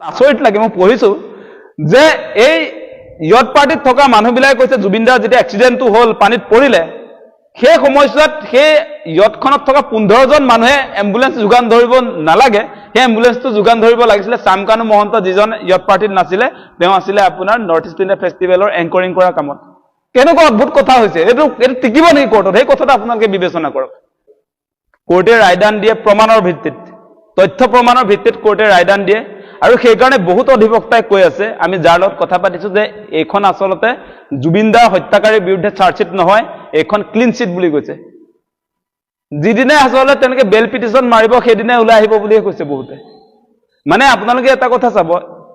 আচৰিত লাগে মই পঢ়িছো যে এই ইয়ত পাৰ্টিত থকা মানুহবিলাকে কৈছে জুবিন দাৰ যেতিয়া এক্সিডেণ্টটো হ'ল পানীত পৰিলে সেই সময়ছোৱাত সেই ইয়তখনত থকা 15জন মানুহে এম্বুলেন্স যোগান ধৰিব নালাগে সেই এম্বুলেন্সটো যোগান ধৰিব লাগিছিলে চামকানু মহন্ত যিজন ইয়ত পাৰ্টিত নাছিলে তেওঁ আছিলে আপোনাৰ নৰ্থ ইষ্ট ইণ্ডিয়া ফেষ্টিভেলৰ এংকৰিং কৰা কামত কেনেকুৱা অদ্ভুত কথা হৈছে এইটো টিকিব নেকি কোৰ্টত সেই কথাটো আপোনালোকে বিবেচনা কৰক কোৰ্টে ৰায়দান দিয়ে প্ৰমাণৰ ভিত্তিত তথ্য প্ৰমাণৰ ভিত্তিত কোৰ্টে ৰায়দান দিয়ে আৰু সেই কাৰণে বহুত অধিবক্তাই কৈ আছে আমি যাৰ লগত কথা পাতিছো যে এইখন আচলতে জুবিন দাৰ হত্যাকাৰীৰ বিৰুদ্ধে চাৰ্জশ্বিট নহয় এইখন ক্লিন চিট বুলি কৈছে যিদিনে আচলতে তেনেকে বেল পিটিশন মাৰিব সেইদিনে ওলাই আহিব বুলিয়ে কৈছে বহুতে মানে আপোনালোকে এটা কথা চাব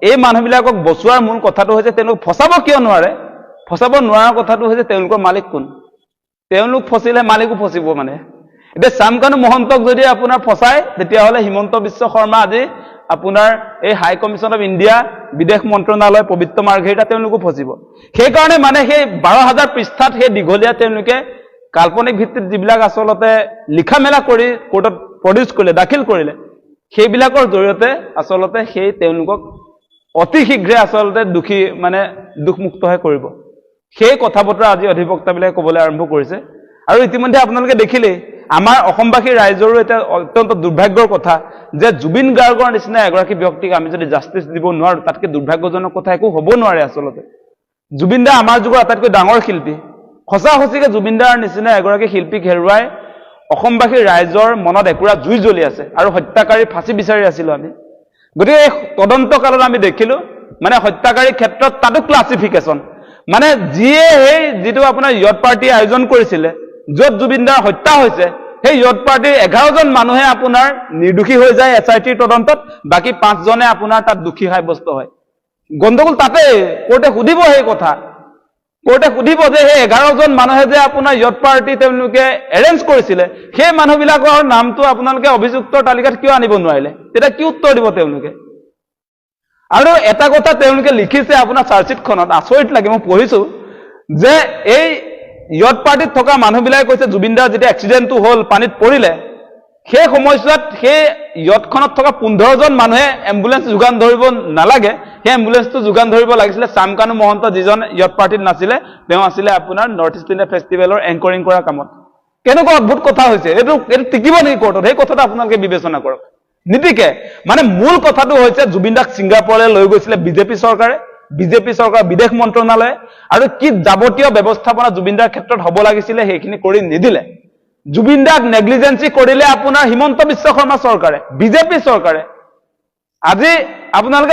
এই মানুহবিলাকক বচোৱাৰ মূল কথাটো হৈছে তেওঁলোক ফচাব কিয় নোৱাৰে ফচাব নোৱাৰাৰ কথাটো হৈছে তেওঁলোকৰ মালিক কোন তেওঁলোক ফচিলে মালিকো ফচিব মানে এতিয়া চামকানু মহন্তক যদি আপোনাৰ ফচায় তেতিয়াহ'লে হিমন্ত বিশ্ব শৰ্মা আজি আপোনাৰ এই হাই কমিশন অফ ইণ্ডিয়া বিদেশ মন্ত্ৰণালয় পবিত্ৰ মাৰ্ঘেৰিটা তেওঁলোকো ফচিব সেইকাৰণে মানে সেই 12,000 পৃষ্ঠাত সেই দীঘলীয়া তেওঁলোকে কাল্পনিক ভিত্তিত যিবিলাক আচলতে লিখা মেলা কৰি কোৰ্টত প্ৰডিউচ কৰিলে দাখিল কৰিলে সেইবিলাকৰ জৰিয়তে আচলতে সেই তেওঁলোকক অতি শীঘ্ৰে আচলতে দুখী মানে দুখমুক্তহে কৰিব সেই কথা বতৰা আজি অধিবক্তাবিলাকে ক'বলৈ আৰম্ভ কৰিছে আৰু ইতিমধ্যে আপোনালোকে দেখিলেই আমাৰ অসমবাসী ৰাইজৰো এটা অত্যন্ত দুৰ্ভাগ্যৰ কথা যে জুবিন গাৰ্গৰ নিচিনা এগৰাকী ব্যক্তিক আমি যদি জাষ্টিছ দিব নোৱাৰো তাতকৈ দুৰ্ভাগ্যজনক কথা একো হ'ব নোৱাৰে আচলতে জুবিন দা আমাৰ যুগৰ আটাইতকৈ ডাঙৰ শিল্পী সঁচাসঁচিকে জুবিন দাৰ নিচিনা এগৰাকী শিল্পীক হেৰুৱাই অসমবাসী ৰাইজৰ মনত একুৰা জুই জ্বলি আছে আৰু হত্যাকাৰী ফাঁচি বিচাৰি আছিলো আমি গতিকে এই তদন্ত কালত আমি দেখিলো মানে হত্যাকাৰীৰ ক্ষেত্ৰত তাতো ক্লাছিফিকেশ্যন মানে যিয়ে সেই যিটো আপোনাৰ ইয়ত পাৰ্টি আয়োজন কৰিছিলে য'ত জুবিন দাৰ হত্যা হৈছে সেই ইয়ত পাৰ্টিৰ 11জন মানুহে আপোনাৰ নিৰ্দোষী হৈ যায় SITৰ তদন্তত বাকি 5জনে আপোনাৰ তাত দোষী সাব্যস্ত হয় গণ্ডগোল তাতে কোৰ্টে সুধিব সেই কথা কোৰ্টে সুধিব যে সেই 11জন মানুহে যে আপোনাৰ ইয়ত পাৰ্টি তেওঁলোকে এৰেঞ্জ কৰিছিলে সেই মানুহবিলাকৰ নামটো আপোনালোকে অভিযুক্তৰ তালিকাত কিয় আনিব নোৱাৰিলে তেতিয়া কি উত্তৰ দিব তেওঁলোকে আৰু এটা কথা তেওঁলোকে লিখিছে আপোনাৰ চাৰ্জশ্বিটখনত আচৰিত লাগে মই পঢ়িছো যে এই ইয়ত পাৰ্টিত থকা মানুহবিলাকে কৈছে জুবিন দাৰ যেতিয়া এক্সিডেণ্টটো হ'ল পানীত পৰিলে সেই সময়ছোৱাত সেই ইয়তখনত থকা 15জন মানুহে এম্বুলেন্স যোগান ধৰিব নালাগে সেই এম্বুলেন্সটো যোগান ধৰিব লাগিছিলে চামকানু মহন্ত যিজন ইয়ত পাৰ্টিত নাছিলে তেওঁ আছিলে আপোনাৰ নৰ্থ ইষ্ট ইণ্ডিয়া ফেষ্টিভেলৰ এংকৰিং কৰা কামত কেনেকুৱা অদ্ভুত কথা হৈছে এইটো টিকিব নেকি কোৰ্টত সেই কথাটো আপোনালোকে বিবেচনা কৰক নীতিকে মানে মূল কথাটো হৈছে জুবিন দাক ছিংগাপুৰলৈ লৈ গৈছিলে বিজেপি চৰকাৰ বিদেশ মন্ত্ৰণালয়ে আৰু কি যাৱতীয় ব্যৱস্থাপনা জুবিন দাৰ ক্ষেত্ৰত হ'ব লাগিছিলে সেইখিনি কৰি নিদিলে জুবিন দাক নেগলিজেন্সি কৰিলে আপোনাৰ হিমন্ত বিশ্ব শৰ্মা চৰকাৰে বিজেপি চৰকাৰে আজি আপোনালোকে